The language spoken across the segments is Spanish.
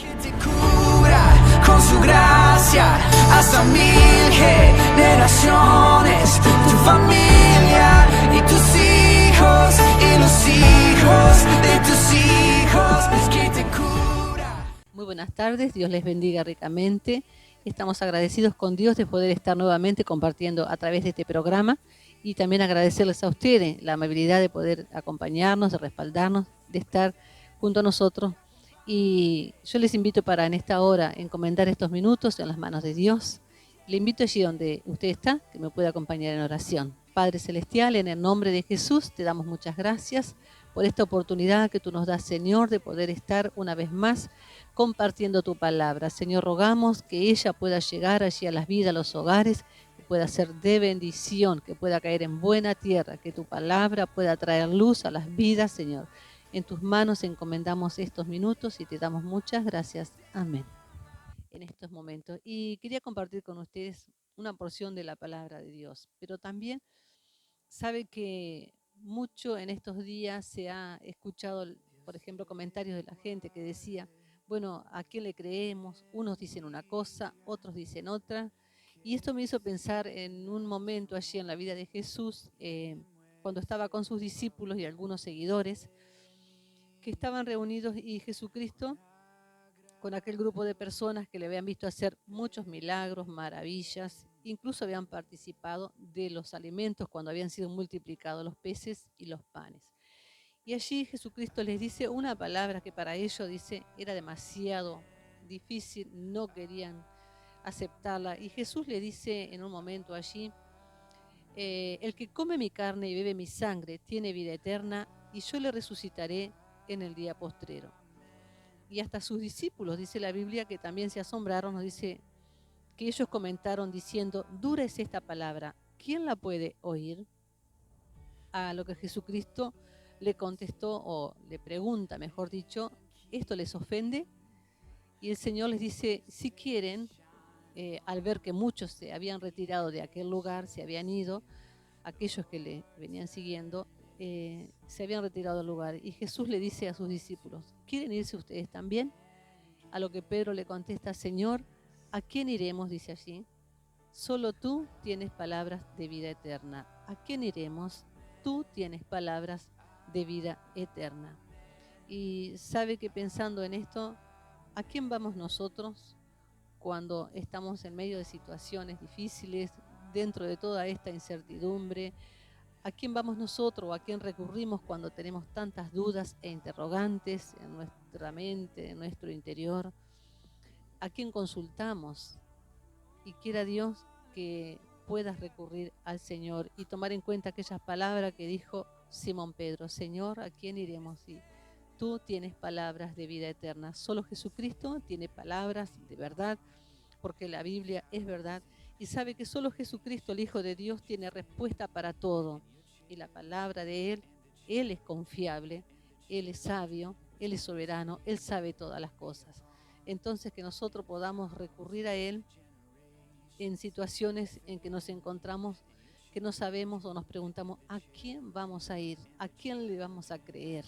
Que te cubra con su gracia hasta 1000 generaciones, tu familia y tus hijos y los hijos de tus hijos, que te cubra. Muy buenas tardes, Dios les bendiga ricamente. Estamos agradecidos con Dios de poder estar nuevamente compartiendo a través de este programa y también agradecerles a ustedes la amabilidad de poder acompañarnos, de respaldarnos, de estar junto a nosotros. Y yo les invito para en esta hora encomendar estos minutos en las manos de Dios. Le invito allí donde usted está, que me pueda acompañar en oración. Padre Celestial, en el nombre de Jesús, te damos muchas gracias por esta oportunidad que tú nos das, Señor, de poder estar una vez más compartiendo tu palabra. Señor, rogamos que ella pueda llegar allí a las vidas, a los hogares, que pueda ser de bendición, que pueda caer en buena tierra, que tu palabra pueda traer luz a las vidas, Señor. En tus manos encomendamos estos minutos y te damos muchas gracias. Amén. En estos momentos. Y quería compartir con ustedes una porción de la palabra de Dios, pero también sabe que mucho en estos días se ha escuchado, por ejemplo, comentarios de la gente que decía, bueno, ¿a quién le creemos? Unos dicen una cosa, otros dicen otra. Y esto me hizo pensar en un momento allí en la vida de Jesús, cuando estaba con sus discípulos y algunos seguidores, que estaban reunidos y Jesucristo, con aquel grupo de personas que le habían visto hacer muchos milagros, maravillas, incluso habían participado de los alimentos cuando habían sido multiplicados los peces y los panes. Y allí Jesucristo les dice una palabra que para ellos, dice, era demasiado difícil, no querían aceptarla. Y Jesús le dice en un momento allí, el que come mi carne y bebe mi sangre tiene vida eterna y yo le resucitaré en el día postrero. Y hasta sus discípulos, dice la Biblia, que también se asombraron, nos dice que ellos comentaron diciendo, dura es esta palabra, ¿quién la puede oír? A lo que Jesucristo le contestó, o le pregunta, mejor dicho, ¿esto les ofende? Y el Señor les dice, si quieren, al ver que muchos se habían retirado de aquel lugar, se habían ido, aquellos que le venían siguiendo, se habían retirado del lugar. Y Jesús le dice a sus discípulos, ¿quieren irse ustedes también? A lo que Pedro le contesta, Señor, ¿a quién iremos? Dice allí. Solo tú tienes palabras de vida eterna. ¿A quién iremos? Tú tienes palabras de vida eterna. Y sabe que pensando en esto, ¿a quién vamos nosotros cuando estamos en medio de situaciones difíciles, dentro de toda esta incertidumbre? ¿A quién vamos nosotros o a quién recurrimos cuando tenemos tantas dudas e interrogantes en nuestra mente, en nuestro interior? ¿A quién consultamos? Y quiera Dios que puedas recurrir al Señor y tomar en cuenta aquellas palabras que dijo Simón Pedro, Señor, ¿a quién iremos? Y tú tienes palabras de vida eterna. Solo Jesucristo tiene palabras de verdad, porque la Biblia es verdad. Y sabe que solo Jesucristo, el Hijo de Dios, tiene respuesta para todo. Y la palabra de Él es confiable, Él es sabio, Él es soberano, Él sabe todas las cosas. Entonces que nosotros podamos recurrir a Él en situaciones en que nos encontramos, que no sabemos o nos preguntamos, ¿a quién vamos a ir? ¿A quién le vamos a creer?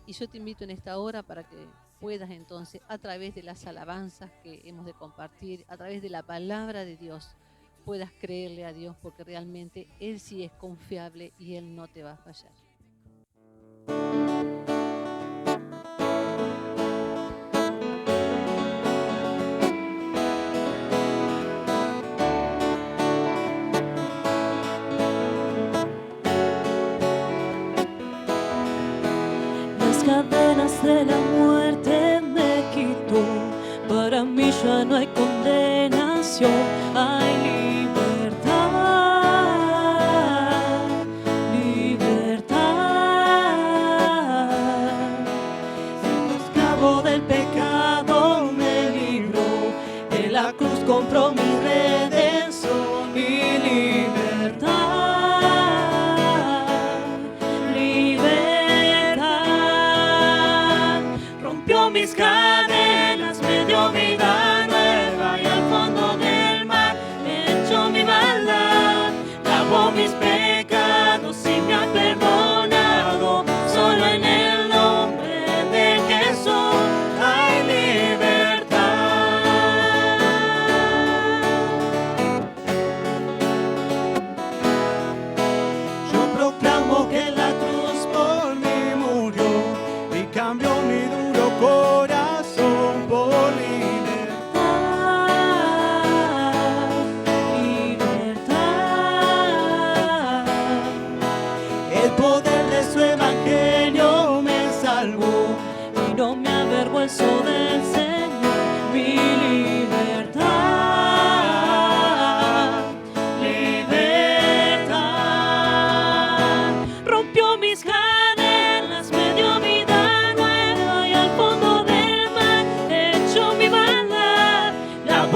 Y yo te invito en esta hora para que puedas entonces, a través de las alabanzas que hemos de compartir, a través de la palabra de Dios, puedas creerle a Dios, porque realmente Él sí es confiable y Él no te va a fallar. Las cadenas de la muerte me quitó, para mí ya no hay condenación, hay libertad, libertad. El esclavo del pecado me libró, en la cruz compró mi redención y libertad, libertad. Rompió mis cadenas, me dio vida nueva y al fondo del mar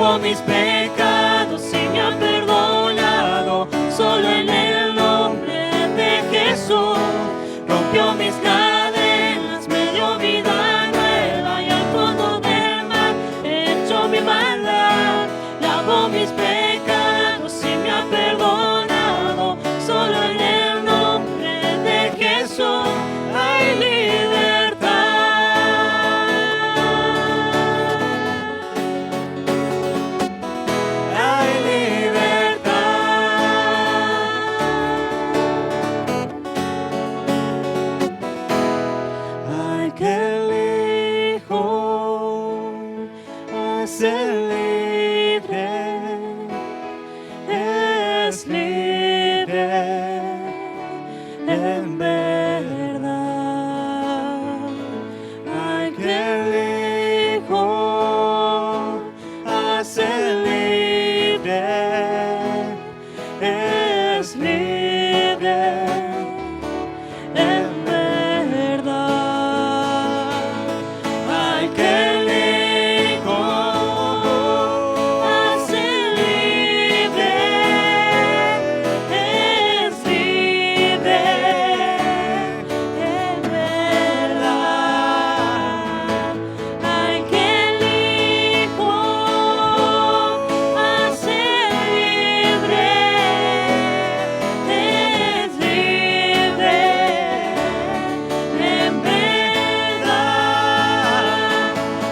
rompió mis pecados y me ha perdonado. Solo en el nombre de Jesús rompió mis cadenas, me dio vida nueva y al fondo del mar echó mi maldad. Lavó mis pecados y me ha perdonado. Solo en el nombre de Jesús hay libertad. Hay libertad. Al que el Hijo hace libre, es libre en verdad. Al que el Hijo hace libre, es libre en verdad. Al que el Hijo hace libre, es libre en verdad. Al que el Hijo hace libre, es libre en verdad.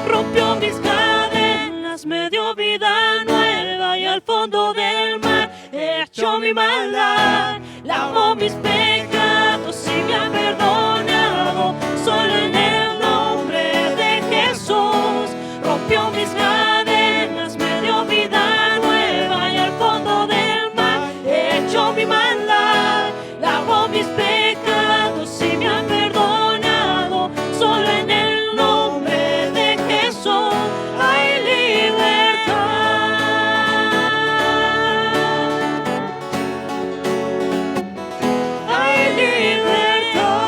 Rompió mis cadenas, me dio vida nueva y al fondo del mar echó mi maldad. Lavó mis pecados y me ha perdonado. Solo en el nombre de Jesús rompió mis cadenas, me dio vida nueva y al fondo del mar echó mi maldad. Lavó mis pecados y me ha perdonado. Solo en el nombre de Jesús hay libertad. Hay libertad.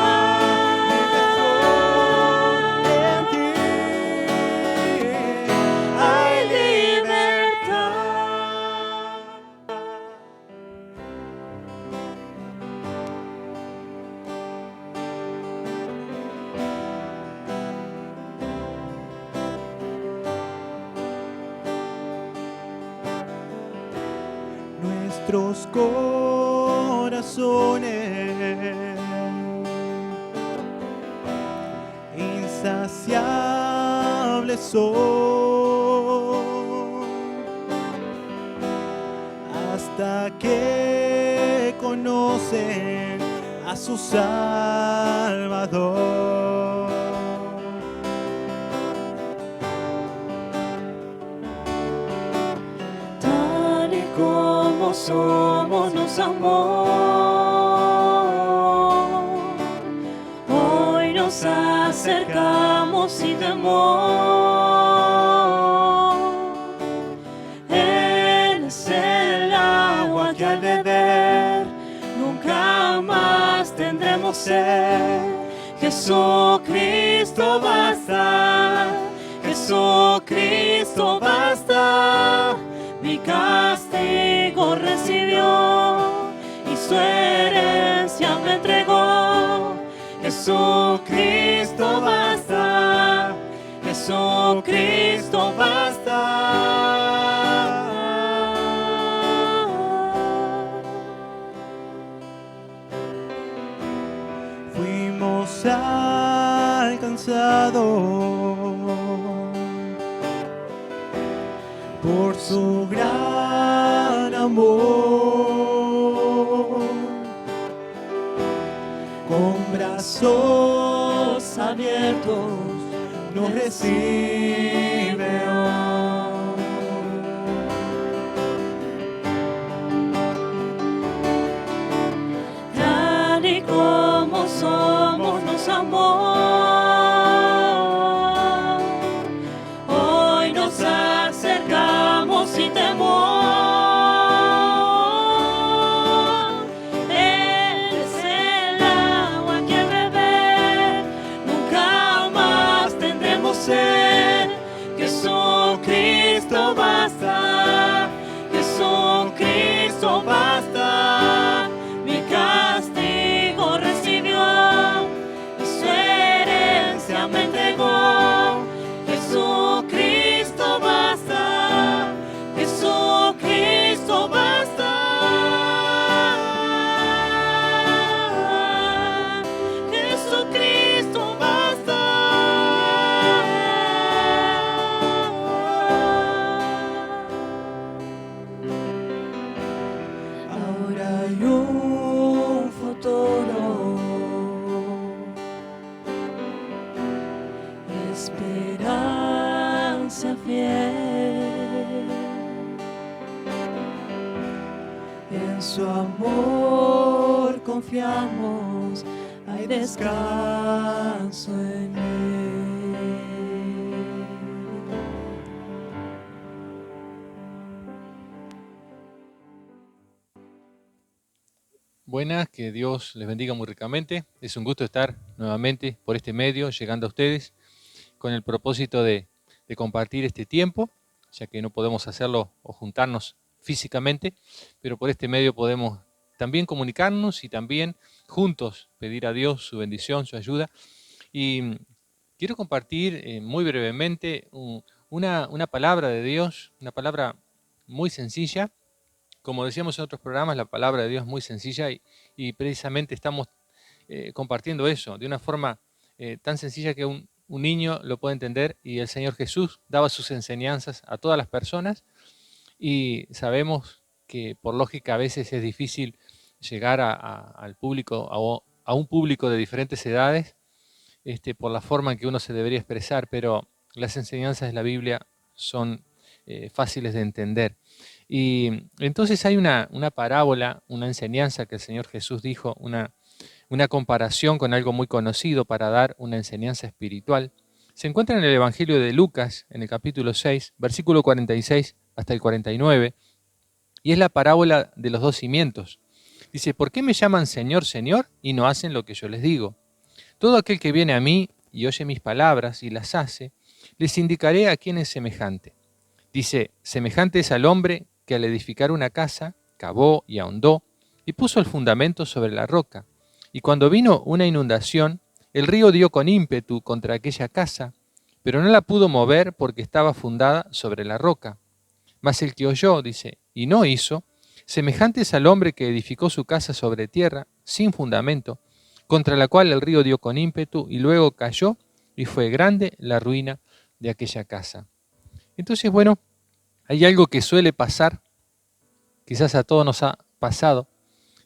Hay libertad. Nuestros corazones insaciables son hasta que conocen a su Salvador. Tal y como somos nos amó. Hoy nos acercamos sin temor. Él es el agua que al beber nunca más tendremos sed. Jesucristo basta, Jesucristo basta. Mi castigo recibió y su herencia me entregó. Jesucristo basta, Jesucristo basta. Fuimos alcanzados por su gran amor, con brazos abiertos nos recibe hoy. Tal y como somos nos amó. Hoy nos acercamos sin temor. Él es el agua que al beber nunca más tendremos sed. en su amor confiamos, hay descanso en él. Buenas, que Dios les bendiga muy ricamente. Es un gusto estar nuevamente por este medio, llegando a ustedes, con el propósito de compartir este tiempo, ya que no podemos hacerlo o juntarnos físicamente, pero por este medio podemos también comunicarnos y también juntos pedir a Dios su bendición, su ayuda. Y quiero compartir muy brevemente una palabra de Dios, una palabra muy sencilla. Como decíamos en otros programas, la palabra de Dios es muy sencilla y precisamente estamos compartiendo eso de una forma tan sencilla que un niño lo puede entender, y el Señor Jesús daba sus enseñanzas a todas las personas, y sabemos que por lógica a veces es difícil llegar al público, a un público de diferentes edades, por la forma en que uno se debería expresar, pero las enseñanzas de la Biblia son fáciles de entender. Y entonces hay una parábola, una enseñanza que el Señor Jesús dijo, una comparación con algo muy conocido para dar una enseñanza espiritual. Se encuentra en el Evangelio de Lucas, en el capítulo 6, versículo 46 hasta el 49, y es la parábola de los dos cimientos. Dice: ¿por qué me llaman Señor, Señor, y no hacen lo que yo les digo? Todo aquel que viene a mí y oye mis palabras y las hace, les indicaré a quién es semejante. Dice: semejante es al hombre que al edificar una casa, cavó y ahondó, y puso el fundamento sobre la roca. Y cuando vino una inundación, el río dio con ímpetu contra aquella casa, pero no la pudo mover porque estaba fundada sobre la roca. Mas el que oyó, dice, y no hizo, semejante es al hombre que edificó su casa sobre tierra, sin fundamento, contra la cual el río dio con ímpetu, y luego cayó, y fue grande la ruina de aquella casa. Entonces, bueno, hay algo que suele pasar, quizás a todos nos ha pasado,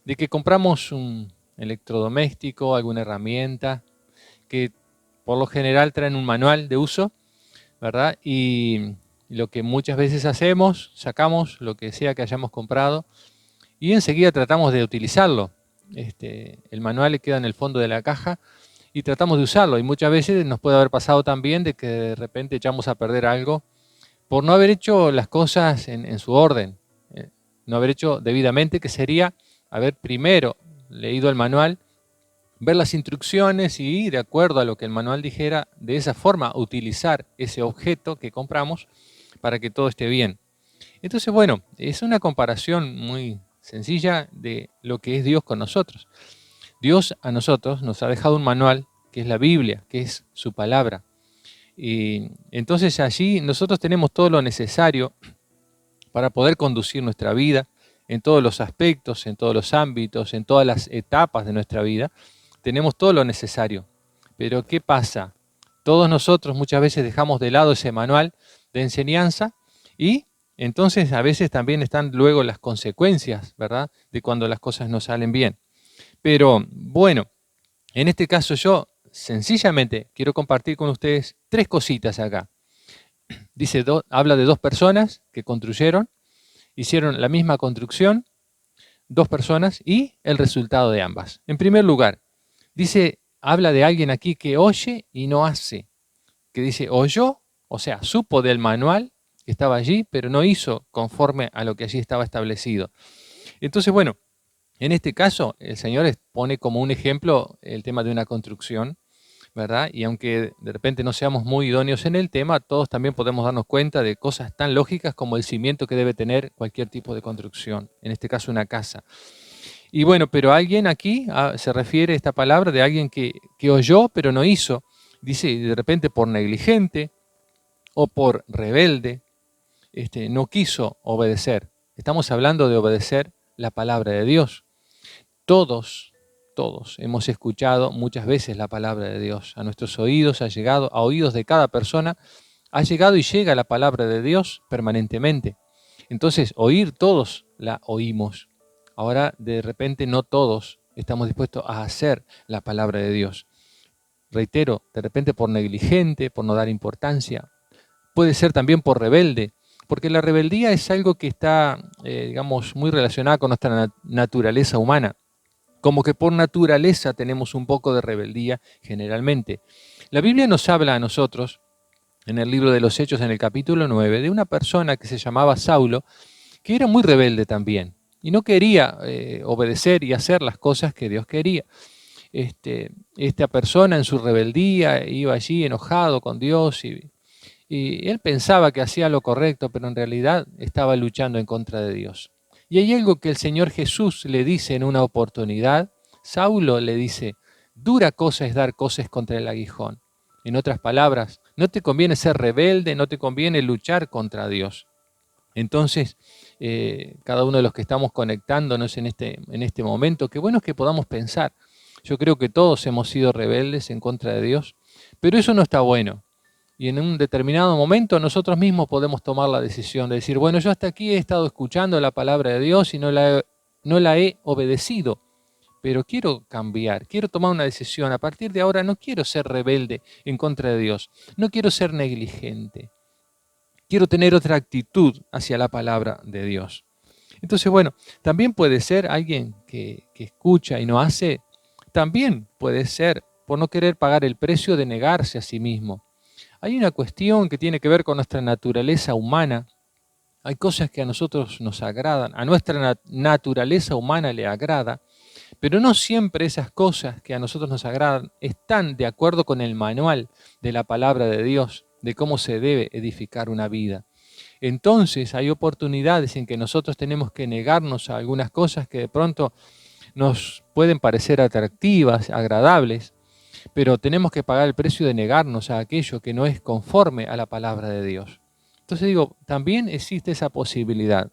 de que compramos un electrodoméstico, alguna herramienta, que por lo general traen un manual de uso, ¿verdad? Y lo que muchas veces hacemos, sacamos lo que sea que hayamos comprado y enseguida tratamos de utilizarlo. El manual le queda en el fondo de la caja y tratamos de usarlo. Y muchas veces nos puede haber pasado también de que de repente echamos a perder algo por no haber hecho las cosas en su orden, no haber hecho debidamente, que sería haber primero leído el manual, ver las instrucciones y, de acuerdo a lo que el manual dijera, de esa forma utilizar ese objeto que compramos para que todo esté bien. Entonces, bueno, es una comparación muy sencilla de lo que es Dios con nosotros. Dios a nosotros nos ha dejado un manual, que es la Biblia, que es su palabra. Y entonces allí nosotros tenemos todo lo necesario para poder conducir nuestra vida en todos los aspectos, en todos los ámbitos, en todas las etapas de nuestra vida. Tenemos todo lo necesario. Pero ¿qué pasa? Todos nosotros muchas veces dejamos de lado ese manual de enseñanza y entonces a veces también están luego las consecuencias, ¿verdad?, de cuando las cosas no salen bien. Pero bueno, en este caso yo sencillamente quiero compartir con ustedes tres cositas acá. Dice, habla de dos personas que construyeron, hicieron la misma construcción, dos personas y el resultado de ambas. En primer lugar, dice, habla de alguien aquí que oye y no hace, que dice, oyó, o sea, supo del manual que estaba allí, pero no hizo conforme a lo que allí estaba establecido. Entonces, bueno, en este caso, el Señor pone como un ejemplo el tema de una construcción, ¿verdad? Y aunque de repente no seamos muy idóneos en el tema, todos también podemos darnos cuenta de cosas tan lógicas como el cimiento que debe tener cualquier tipo de construcción, en este caso una casa. Y bueno, pero alguien aquí se refiere a esta palabra de alguien que oyó pero no hizo, dice, de repente por negligente o por rebelde, no quiso obedecer. Estamos hablando de obedecer la palabra de Dios. Todos hemos escuchado muchas veces la palabra de Dios. A nuestros oídos ha llegado, a oídos de cada persona, ha llegado y llega la palabra de Dios permanentemente. Entonces, oír todos la oímos. Ahora, de repente, no todos estamos dispuestos a hacer la palabra de Dios. Reitero, de repente por negligente, por no dar importancia. Puede ser también por rebelde Porque la rebeldía es algo que está, digamos, muy relacionada con nuestra naturaleza humana. Como que por naturaleza tenemos un poco de rebeldía generalmente. La Biblia nos habla a nosotros, en el libro de los Hechos, en el capítulo 9, de una persona que se llamaba Saulo, que era muy rebelde también, y no quería obedecer y hacer las cosas que Dios quería. Esta persona en su rebeldía iba allí enojado con Dios y él pensaba que hacía lo correcto, pero en realidad estaba luchando en contra de Dios. Y hay algo que el Señor Jesús le dice en una oportunidad. Saulo le dice, dura cosa es dar cosas contra el aguijón. En otras palabras, no te conviene ser rebelde, no te conviene luchar contra Dios. Entonces, cada uno de los que estamos conectándonos en este momento, qué bueno es que podamos pensar. Yo creo que todos hemos sido rebeldes en contra de Dios, pero eso no está bueno. Y en un determinado momento nosotros mismos podemos tomar la decisión de decir, bueno, yo hasta aquí he estado escuchando la palabra de Dios y no la he obedecido, pero quiero cambiar, quiero tomar una decisión. A partir de ahora no quiero ser rebelde en contra de Dios, no quiero ser negligente, quiero tener otra actitud hacia la palabra de Dios. Entonces, bueno, también puede ser alguien que escucha y no hace, también puede ser por no querer pagar el precio de negarse a sí mismo. Hay una cuestión que tiene que ver con nuestra naturaleza humana. Hay cosas que a nosotros nos agradan, a nuestra naturaleza humana le agrada, pero no siempre esas cosas que a nosotros nos agradan están de acuerdo con el manual de la palabra de Dios, de cómo se debe edificar una vida. Entonces hay oportunidades en que nosotros tenemos que negarnos a algunas cosas que de pronto nos pueden parecer atractivas, agradables, pero tenemos que pagar el precio de negarnos a aquello que no es conforme a la palabra de Dios. Entonces digo, también existe esa posibilidad,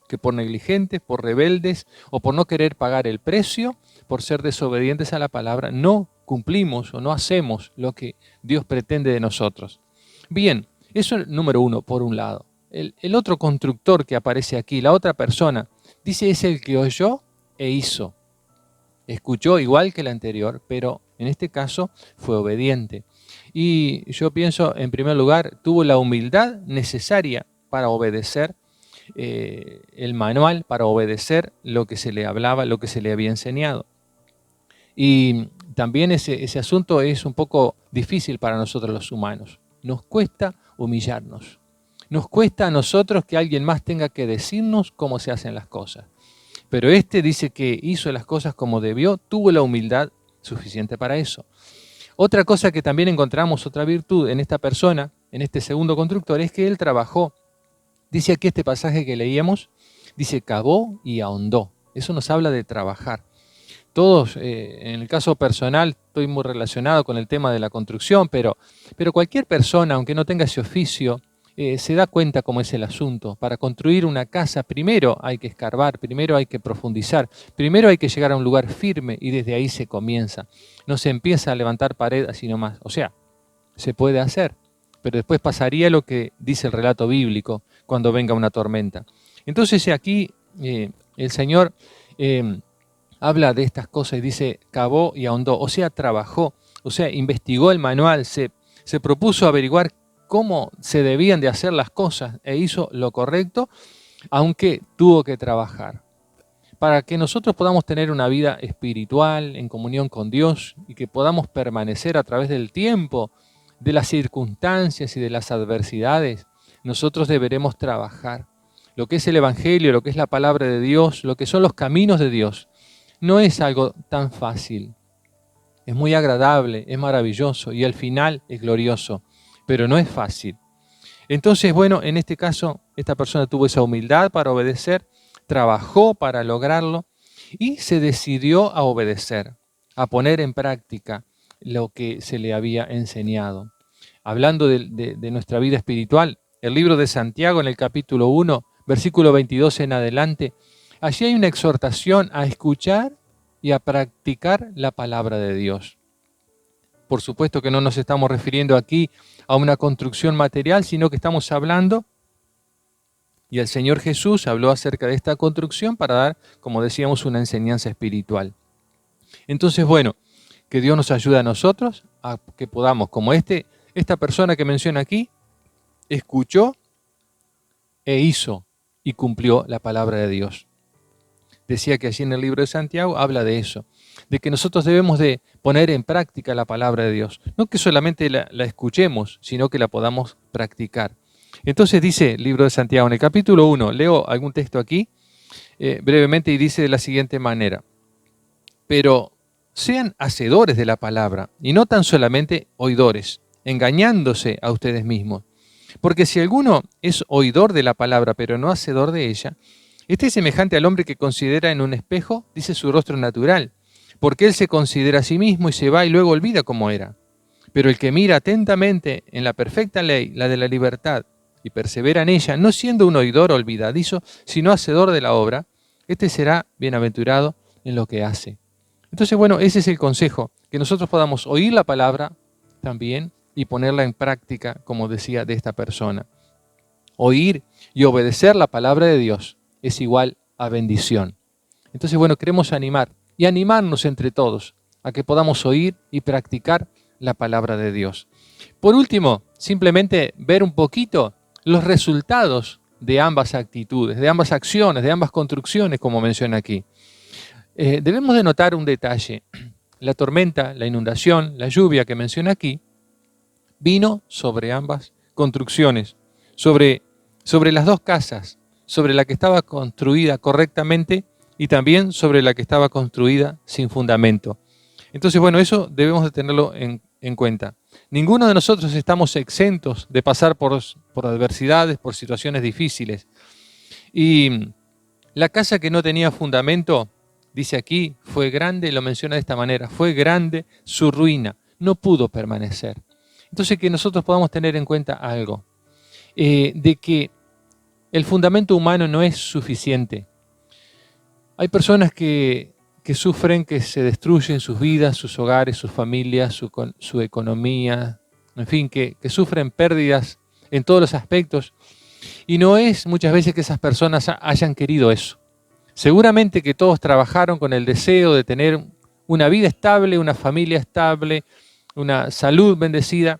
que por negligentes, por rebeldes o por no querer pagar el precio, por ser desobedientes a la palabra, no cumplimos o no hacemos lo que Dios pretende de nosotros. Bien, eso es número uno, por un lado. El otro constructor que aparece aquí, la otra persona, dice es el que oyó e hizo. Escuchó igual que el anterior, pero en este caso fue obediente. Y yo pienso, en primer lugar, tuvo la humildad necesaria para obedecer el manual, para obedecer lo que se le hablaba, lo que se le había enseñado. Y también ese asunto es un poco difícil para nosotros los humanos. Nos cuesta humillarnos. Nos cuesta a nosotros que alguien más tenga que decirnos cómo se hacen las cosas. Pero dice que hizo las cosas como debió, tuvo la humildad suficiente para eso. Otra cosa que también encontramos, otra virtud en esta persona, en este segundo constructor, es que él trabajó. Dice aquí este pasaje que leíamos, dice cavó y ahondó. Eso nos habla de trabajar. Todos, en el caso personal, estoy muy relacionado con el tema de la construcción, pero cualquier persona, aunque no tenga ese oficio, se da cuenta cómo es el asunto. Para construir una casa, primero hay que escarbar, primero hay que profundizar, primero hay que llegar a un lugar firme y desde ahí se comienza. No se empieza a levantar pared así nomás. O sea, se puede hacer, pero después pasaría lo que dice el relato bíblico cuando venga una tormenta. Entonces aquí el Señor habla de estas cosas y dice cavó y ahondó, o sea, trabajó, o sea, investigó el manual, se propuso averiguar cómo se debían de hacer las cosas e hizo lo correcto, aunque tuvo que trabajar. Para que nosotros podamos tener una vida espiritual en comunión con Dios y que podamos permanecer a través del tiempo, de las circunstancias y de las adversidades, nosotros deberemos trabajar. Lo que es el Evangelio, lo que es la palabra de Dios, lo que son los caminos de Dios, no es algo tan fácil. Es muy agradable, es maravilloso y al final es glorioso, pero no es fácil. Entonces, bueno, en este caso, esta persona tuvo esa humildad para obedecer, trabajó para lograrlo y se decidió a obedecer, a poner en práctica lo que se le había enseñado. Hablando de nuestra vida espiritual, el libro de Santiago en el capítulo 1, versículo 22 en adelante, allí hay una exhortación a escuchar y a practicar la palabra de Dios. Por supuesto que no nos estamos refiriendo aquí a una construcción material, sino que estamos hablando, y el Señor Jesús habló acerca de esta construcción para dar, como decíamos, una enseñanza espiritual. Entonces, bueno, que Dios nos ayude a nosotros a que podamos, como esta persona que menciona aquí, escuchó e hizo y cumplió la palabra de Dios. Decía que allí en el libro de Santiago habla de eso, de que nosotros debemos de poner en práctica la palabra de Dios. No que solamente la escuchemos, sino que la podamos practicar. Entonces dice el libro de Santiago, en el capítulo 1, leo algún texto aquí brevemente y dice de la siguiente manera: pero sean hacedores de la palabra y no tan solamente oidores, engañándose a ustedes mismos. Porque si alguno es oidor de la palabra, pero no hacedor de ella, este es semejante al hombre que considera en un espejo, dice, su rostro natural, porque él se considera a sí mismo y se va y luego olvida cómo era. Pero el que mira atentamente en la perfecta ley, la de la libertad, y persevera en ella, no siendo un oidor olvidadizo, sino hacedor de la obra, este será bienaventurado en lo que hace. Entonces, bueno, ese es el consejo, que nosotros podamos oír la palabra también y ponerla en práctica, como decía, de esta persona. Oír y obedecer la palabra de Dios es igual a bendición. Entonces, bueno, queremos animar y animarnos entre todos a que podamos oír y practicar la palabra de Dios. Por último, simplemente ver un poquito los resultados de ambas actitudes, de ambas acciones, de ambas construcciones, como menciona aquí. Debemos de notar un detalle. La tormenta, la inundación, la lluvia que menciona aquí, vino sobre ambas construcciones, sobre las dos casas, sobre la que estaba construida correctamente y también sobre la que estaba construida sin fundamento. Entonces, bueno, eso debemos de tenerlo en cuenta. Ninguno de nosotros estamos exentos de pasar por adversidades, por situaciones difíciles. Y la casa que no tenía fundamento, dice aquí, fue grande, lo menciona de esta manera, fue grande su ruina, no pudo permanecer. Entonces, que nosotros podamos tener en cuenta algo, de que el fundamento humano no es suficiente. Hay personas que sufren, que se destruyen sus vidas, sus hogares, sus familias, su economía, en fin, que sufren pérdidas en todos los aspectos. Y no es muchas veces que esas personas hayan querido eso. Seguramente que todos trabajaron con el deseo de tener una vida estable, una familia estable, una salud bendecida,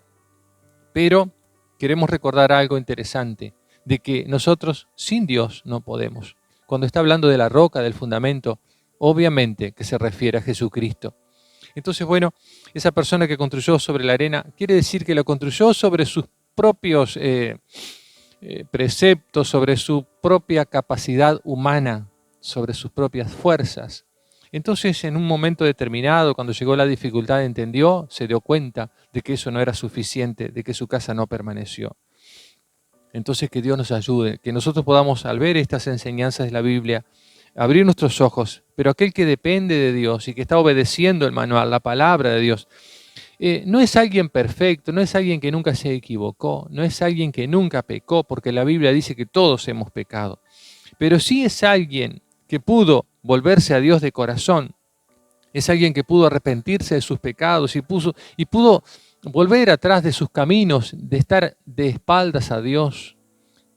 pero queremos recordar algo interesante, de que nosotros sin Dios no podemos. Cuando está hablando de la roca, del fundamento, obviamente que se refiere a Jesucristo. Entonces, bueno, esa persona que construyó sobre la arena, quiere decir que lo construyó sobre sus propios preceptos, sobre su propia capacidad humana, sobre sus propias fuerzas. Entonces, en un momento determinado, cuando llegó la dificultad, entendió, se dio cuenta de que eso no era suficiente, de que su casa no permaneció. Entonces, que Dios nos ayude, que nosotros podamos, al ver estas enseñanzas de la Biblia, abrir nuestros ojos, pero aquel que depende de Dios y que está obedeciendo el manual, la palabra de Dios, no es alguien perfecto, no es alguien que nunca se equivocó, no es alguien que nunca pecó, porque la Biblia dice que todos hemos pecado, pero sí es alguien que pudo volverse a Dios de corazón, es alguien que pudo arrepentirse de sus pecados y pudo volver atrás de sus caminos, de estar de espaldas a Dios.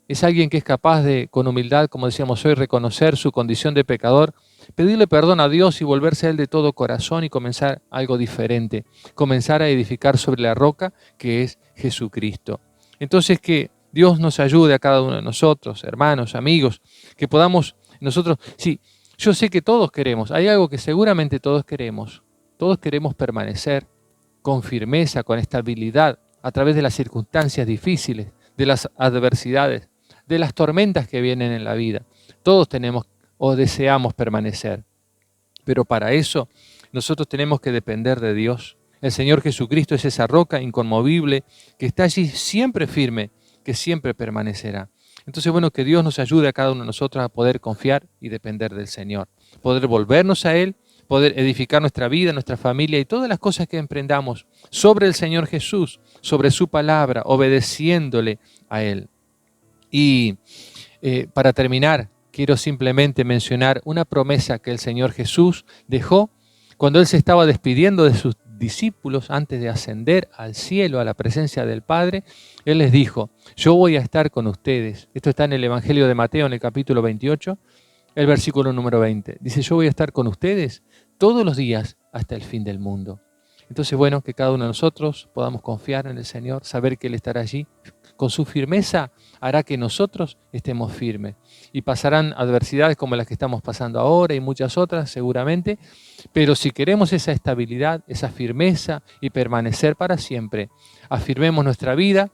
Es alguien que es capaz de, con humildad, como decíamos hoy, reconocer su condición de pecador, pedirle perdón a Dios y volverse a Él de todo corazón y comenzar algo diferente, comenzar a edificar sobre la roca que es Jesucristo. Entonces, que Dios nos ayude a cada uno de nosotros, hermanos, amigos, que podamos nosotros, sí, yo sé que todos queremos, hay algo que seguramente todos queremos permanecer con firmeza, con estabilidad, a través de las circunstancias difíciles, de las adversidades, de las tormentas que vienen en la vida. Todos tenemos o deseamos permanecer, pero para eso nosotros tenemos que depender de Dios. El Señor Jesucristo es esa roca inconmovible que está allí siempre firme, que siempre permanecerá. Entonces, bueno, que Dios nos ayude a cada uno de nosotros a poder confiar y depender del Señor, poder volvernos a Él, poder edificar nuestra vida, nuestra familia y todas las cosas que emprendamos sobre el Señor Jesús, sobre su palabra, obedeciéndole a Él. Y para terminar, quiero simplemente mencionar una promesa que el Señor Jesús dejó cuando Él se estaba despidiendo de sus discípulos antes de ascender al cielo, a la presencia del Padre. Él les dijo, yo voy a estar con ustedes. Esto está en el Evangelio de Mateo, en el capítulo 28, el versículo número 20. Dice, yo voy a estar con ustedes todos los días hasta el fin del mundo. Entonces, bueno, que cada uno de nosotros podamos confiar en el Señor, saber que Él estará allí. Con su firmeza hará que nosotros estemos firmes. Y pasarán adversidades como las que estamos pasando ahora y muchas otras seguramente. Pero si queremos esa estabilidad, esa firmeza y permanecer para siempre, afirmemos nuestra vida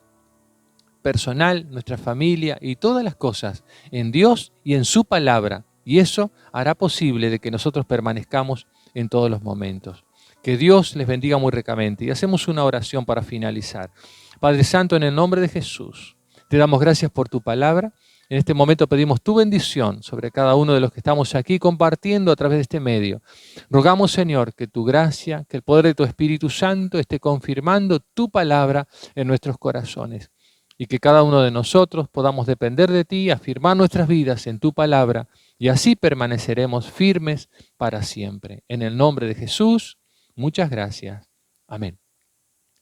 personal, nuestra familia y todas las cosas en Dios y en su palabra. Y eso hará posible de que nosotros permanezcamos en todos los momentos. Que Dios les bendiga muy ricamente. Y hacemos una oración para finalizar. Padre Santo, en el nombre de Jesús, te damos gracias por tu palabra. En este momento pedimos tu bendición sobre cada uno de los que estamos aquí compartiendo a través de este medio. Rogamos, Señor, que tu gracia, que el poder de tu Espíritu Santo esté confirmando tu palabra en nuestros corazones. Y que cada uno de nosotros podamos depender de ti, afirmar nuestras vidas en tu palabra, y así permaneceremos firmes para siempre. En el nombre de Jesús, muchas gracias. Amén.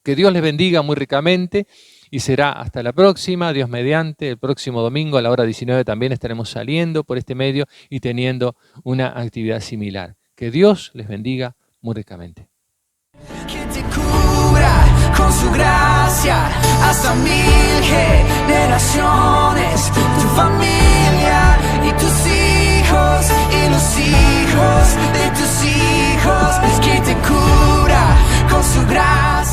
Que Dios les bendiga muy ricamente y será hasta la próxima, Dios mediante. El próximo domingo a la hora 19 también estaremos saliendo por este medio y teniendo una actividad similar. Que Dios les bendiga muy ricamente. Que te cura con su gracia hasta 1000 generaciones, tu familia y tus hijos y los hijos de tus hijos, que te cura con su gracia.